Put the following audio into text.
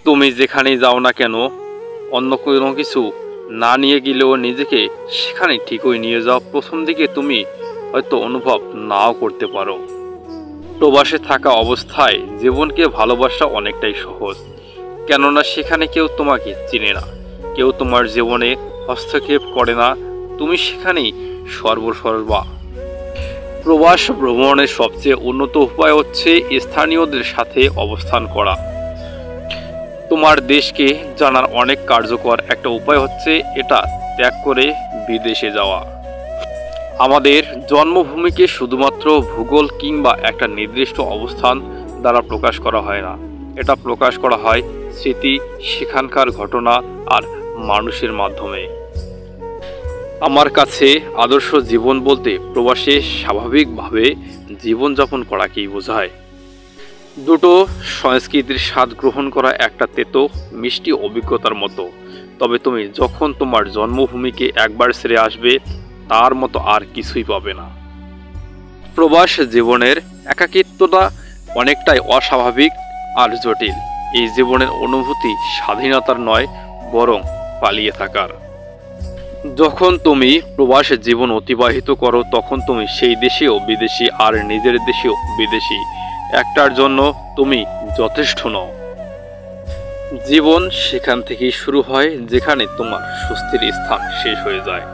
তুমি যেখানেই যাও না কেন, অন্য কোনো কিছু না নিয়ে গেলেও নিজেকে সেখানে ঠিকই নিয়ে যাও। প্রথম দিকে তুমি হয়তো অনুভব নাও করতে পারো। প্রবাসে থাকা অবস্থায় জীবনকে ভালোবাসা অনেকটাই সহজ, কেননা সেখানে কেউ তোমাকে চিনে না, কেউ তোমার জীবনে হস্তক্ষেপ করে না, তুমি সেখানেই সর্বসর্বা। প্রবাস ভ্রমণের সবচেয়ে উন্নত উপায় হচ্ছে স্থানীয়দের সাথে অবস্থান করা। তোমার দেশকে জানার অনেক কার্যকর একটা উপায় হচ্ছে এটা ত্যাগ করে বিদেশে যাওয়া। আমাদের জন্মভূমিকে শুধুমাত্র ভূগোল কিংবা একটা নির্দিষ্ট অবস্থান দ্বারা প্রকাশ করা হয় না, এটা প্রকাশ করা হয় স্মৃতি, সেখানকার ঘটনা আর মানুষের মাধ্যমে। আমার কাছে আদর্শ জীবন বলতে প্রবাসে স্বাভাবিকভাবে জীবনযাপন করাকেই বোঝায়। দুটো সংস্কৃতির স্বাদ গ্রহণ করা একটা তেতো মিষ্টি অভিজ্ঞতার মতো। তবে তুমি যখন তোমার জন্মভূমিকে একবার ছেড়ে আসবে, তার মতো আর কিছুই পাবে না। প্রবাস জীবনের একাকিত্বটা অনেকটাই অস্বাভাবিক আর জটিল। এই জীবনের অনুভূতি স্বাধীনতার নয়, বরং পালিয়ে থাকার। যখন তুমি প্রবাস জীবন অতিবাহিত করো, তখন তুমি সেই দেশেও বিদেশি আর নিজের দেশেও বিদেশি। একটার জন্য তুমি যথেষ্ট নও। জীবন সেখান থেকেই শুরু হয় যেখানে তোমার স্বস্তির স্থান শেষ হয়ে যায়।